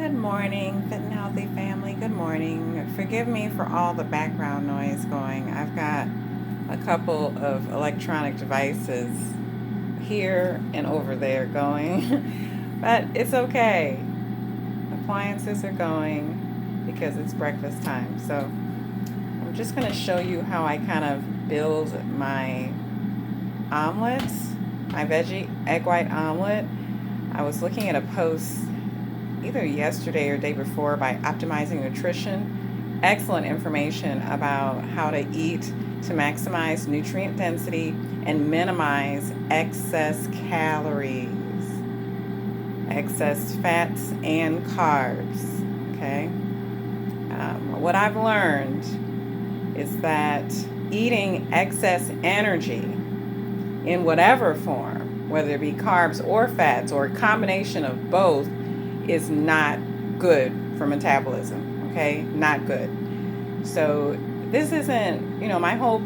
Good morning, Fit and Healthy family. Good morning. Forgive me for all the background noise going. I've got a couple of electronic devices here and over there going, but it's okay. Appliances are going because it's breakfast time. So I'm just going to show you how I kind of build my omelets, my veggie egg white omelet. I was looking at a post either yesterday or day before by Optimizing Nutrition. Excellent information about how to eat to maximize nutrient density and minimize excess calories, excess fats and carbs. Okay. What I've learned is that eating excess energy in whatever form, whether it be carbs or fats or a combination of both, is not good for metabolism, okay? Not good. So this isn't, my whole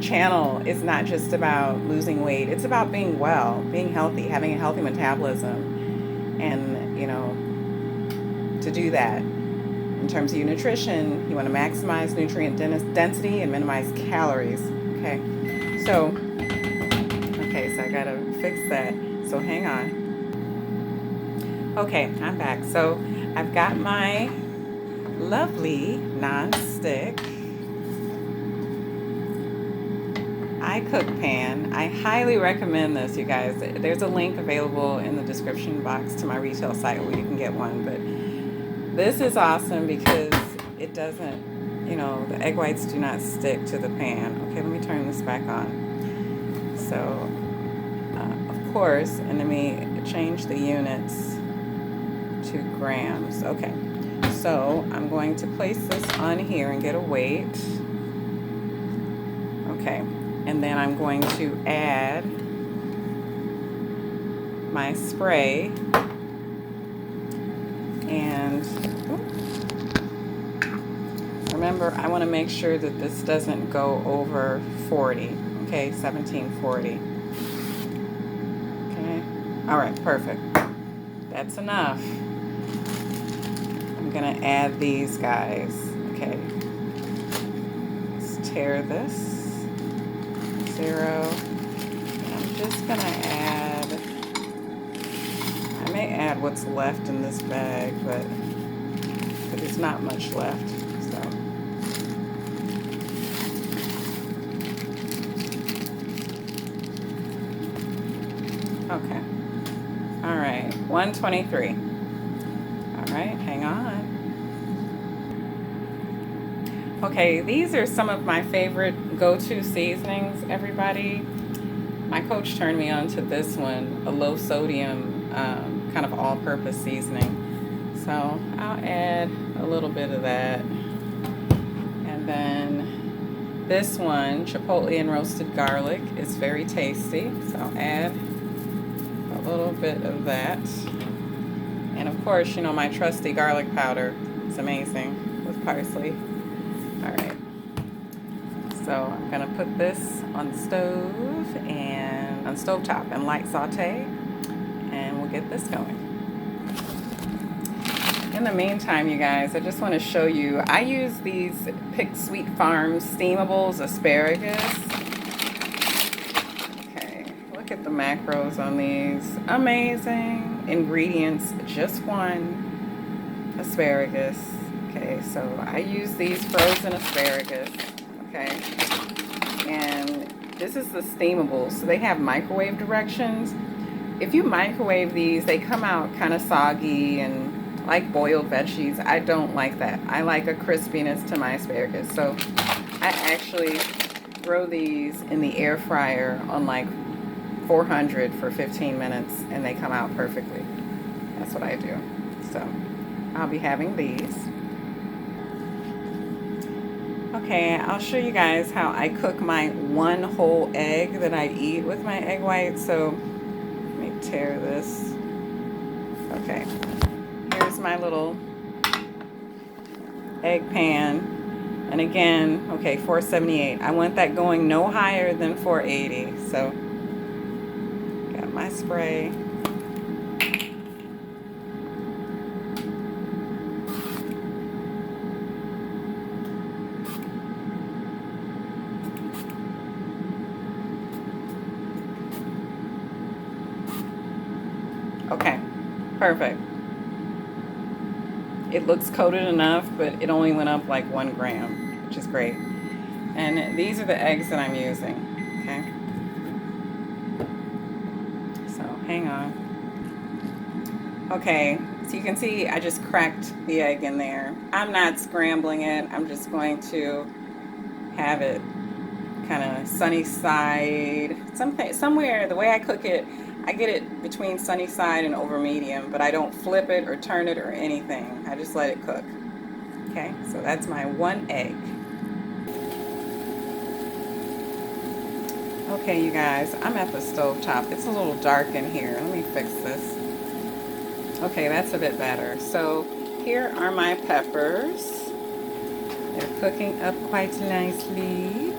channel is not just about losing weight. It's about being well, being healthy, having a healthy metabolism. And, to do that, in terms of your nutrition, you want to maximize nutrient density and minimize calories, okay? So I gotta fix that. So hang on. Okay, I'm back. So I've got my lovely nonstick iCook pan. I highly recommend this, you guys. There's a link available in the description box to my retail site where you can get one. But this is awesome because it doesn't, the egg whites do not stick to the pan. Okay, let me turn this back on. So, of course, and let me change the units to grams. Okay, so I'm going to place this on here and get a weight. Okay, and then I'm going to add my spray and remember, I want to make sure that this doesn't go over 40. Okay, 1740. Okay, all right, perfect. That's enough. I'm gonna add these guys. Okay, let's tear this 0. And I'm just gonna add, I may add what's left in this bag, but there's not much left. So okay, all right, 123. All right, hang on. Okay, these are some of my favorite go-to seasonings, everybody. My coach turned me on to this one, a low sodium kind of all-purpose seasoning. So I'll add a little bit of that. And then this one, chipotle and roasted garlic, is very tasty. So I'll add a little bit of that. And of course, my trusty garlic powder. It's amazing with parsley. All right. So I'm gonna put this on the stove and on stovetop and light saute, and we'll get this going. In the meantime, you guys, I just want to show you. I use these Pick Sweet Farms steamables asparagus. Okay, look at the macros on these. Amazing ingredients, just one asparagus. Okay, so I use these frozen asparagus. Okay, and this is the steamables. So they have microwave directions. If you microwave these, they come out kind of soggy and like boiled veggies. I don't like that. I like a crispiness to my asparagus. So I actually throw these in the air fryer on like 400 for 15 minutes and they come out perfectly. That's what I do. So I'll be having these. Okay, I'll show you guys how I cook my one whole egg that I eat with my egg whites. So let me tear this. Okay, here's my little egg pan. And again, okay, 478. I want that going no higher than 480. So got my spray. Perfect. It looks coated enough, but it only went up like 1 gram, which is great. And these are the eggs that I'm using, okay? So hang on. Okay, so you can see I just cracked the egg in there. I'm not scrambling it. I'm just going to have it kind of sunny side. Somewhere, the way I cook it, I get it between sunny side and over medium, but I don't flip it or turn it or anything. I just let it cook. Okay, so that's my 1 egg. Okay, you guys, I'm at the stove top. It's a little dark in here. Let me fix this. Okay, that's a bit better. So here are my peppers. They're cooking up quite nicely.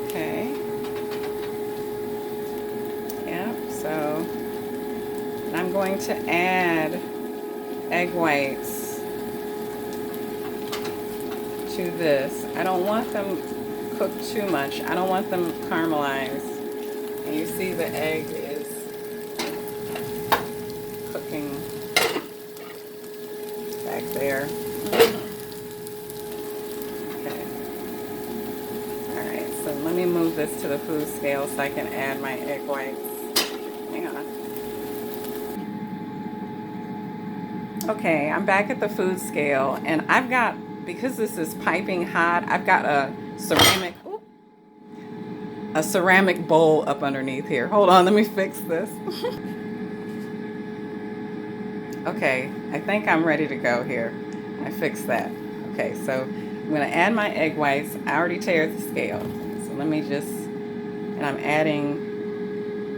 Okay. Yeah, so I'm going to add egg whites to this. I don't want them cooked too much. I don't want them caramelized. And you see the egg is cooking back there. Okay. Alright, so let me move this to the food scale so I can add my egg whites. Hang on. Okay, I'm back at the food scale, and I've got, because this is piping hot, I've got a ceramic bowl up underneath here. Hold on, let me fix this. Okay, I think I'm ready to go here. I fixed that. Okay, so I'm going to add my egg whites. I already taired the scale. So let me just, and I'm adding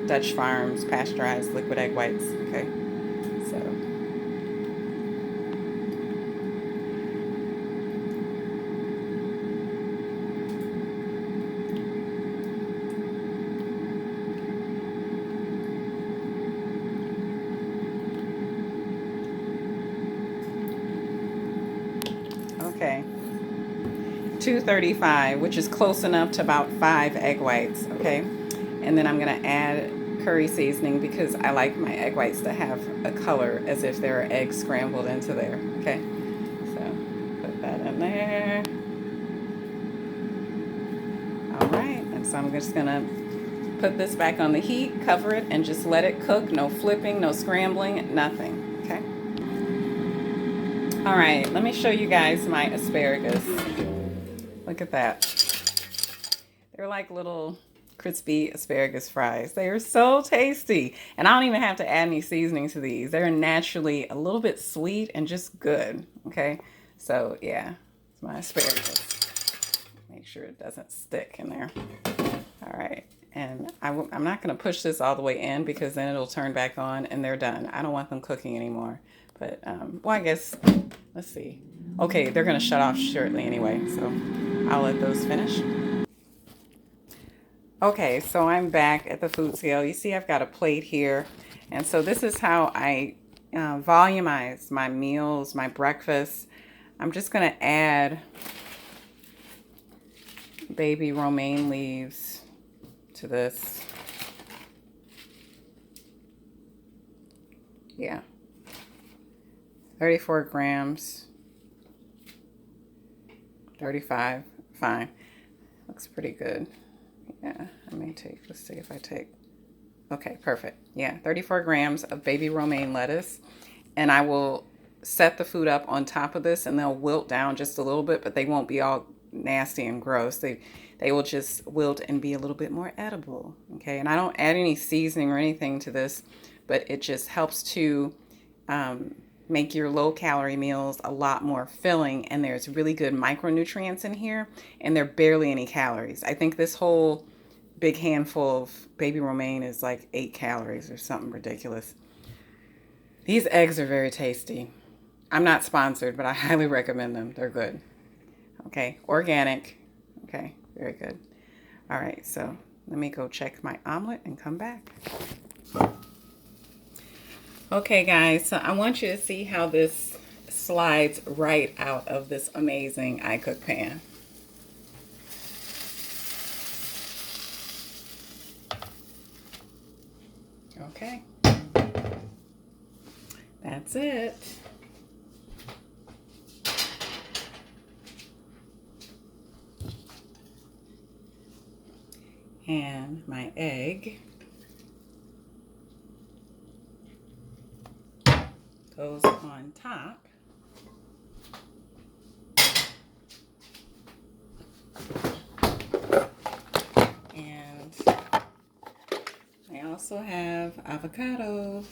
Dutch Farms pasteurized liquid egg whites. Okay, so. Okay, 235, which is close enough to about 5 egg whites, okay? And then I'm gonna add curry seasoning because I like my egg whites to have a color as if there are eggs scrambled into there, okay? So put that in there. All right, and so I'm just gonna put this back on the heat, cover it, and just let it cook. No flipping, no scrambling, nothing, okay? All right, let me show you guys my asparagus. Look at that. They're like little crispy asparagus fries. They are so tasty. And I don't even have to add any seasoning to these. They're naturally a little bit sweet and just good, okay? So yeah, it's my asparagus. Make sure it doesn't stick in there. All right, and I'm not gonna push this all the way in because then it'll turn back on and they're done. I don't want them cooking anymore. But, well, I guess, let's see. Okay, they're gonna shut off shortly anyway, so I'll let those finish. Okay, so I'm back at the food scale. You see I've got a plate here. And so this is how I volumize my meals, my breakfast. I'm just going to add baby romaine leaves to this. Yeah. 34 grams. 35. Fine. Looks pretty good. Yeah, I may take, let's see if I take, okay, perfect. Yeah, 34 grams of baby romaine lettuce. And I will set the food up on top of this and they'll wilt down just a little bit, but they won't be all nasty and gross. They will just wilt and be a little bit more edible, okay? And I don't add any seasoning or anything to this, but it just helps to make your low-calorie meals a lot more filling, and there's really good micronutrients in here, and there are barely any calories. I think this whole big handful of baby romaine is like 8 calories or something ridiculous. These eggs are very tasty. I'm not sponsored, but I highly recommend them. They're good. Okay, organic. Okay, very good. All right, so let me go check my omelet and come back. Okay guys, so I want you to see how this slides right out of this amazing iCook pan. Okay. That's it. And my egg goes on top. And I also have avocado.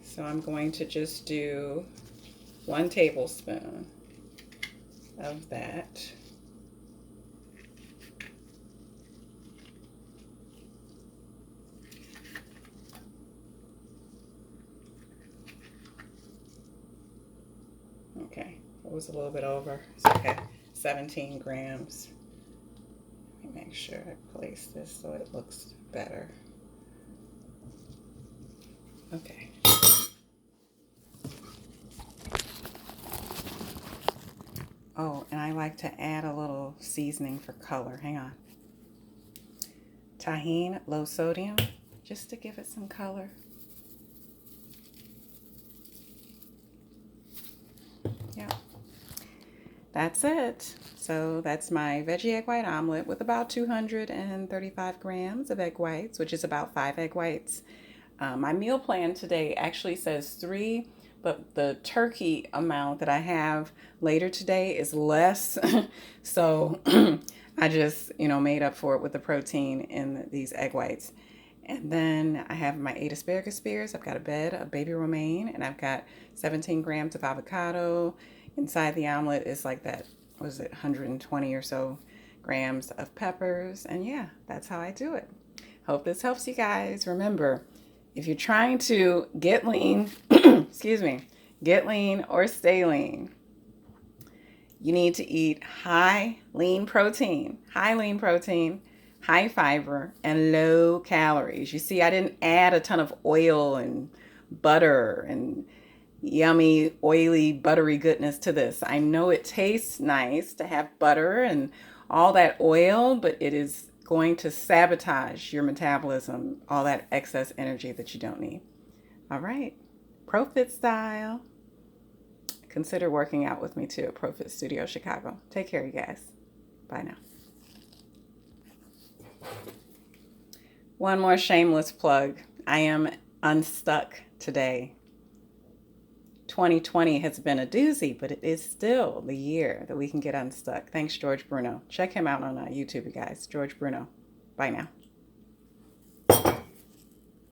So I'm going to just do 1 tablespoon of that. Okay, it was a little bit over. It's okay. 17 grams. Let me make sure I place this so it looks better. Okay. Oh, and I like to add a little seasoning for color. Hang on. Tahine, low sodium, just to give it some color. Yep. That's it. So that's my veggie egg white omelet with about 235 grams of egg whites, which is about 5 egg whites. My meal plan today actually says 3, but the turkey amount that I have later today is less. So I just, made up for it with the protein in these egg whites. And then I have my 8 asparagus spears. I've got a bed of baby romaine, and I've got 17 grams of avocado. Inside the omelet is like that, 120 or so grams of peppers. And yeah, that's how I do it. Hope this helps you guys. Remember, if you're trying to get lean, get lean or stay lean, you need to eat high lean protein, high fiber, and low calories. You see, I didn't add a ton of oil and butter and yummy, oily, buttery goodness to this. I know it tastes nice to have butter and all that oil, but it is going to sabotage your metabolism, all that excess energy that you don't need. All right, ProFit style. Consider working out with me too at ProFit Studio Chicago. Take care, you guys. Bye now. One more shameless plug. I am unstuck today. 2020 has been a doozy, but it is still the year that we can get unstuck. Thanks, George Bruno. Check him out on YouTube, you guys. George Bruno. Bye now.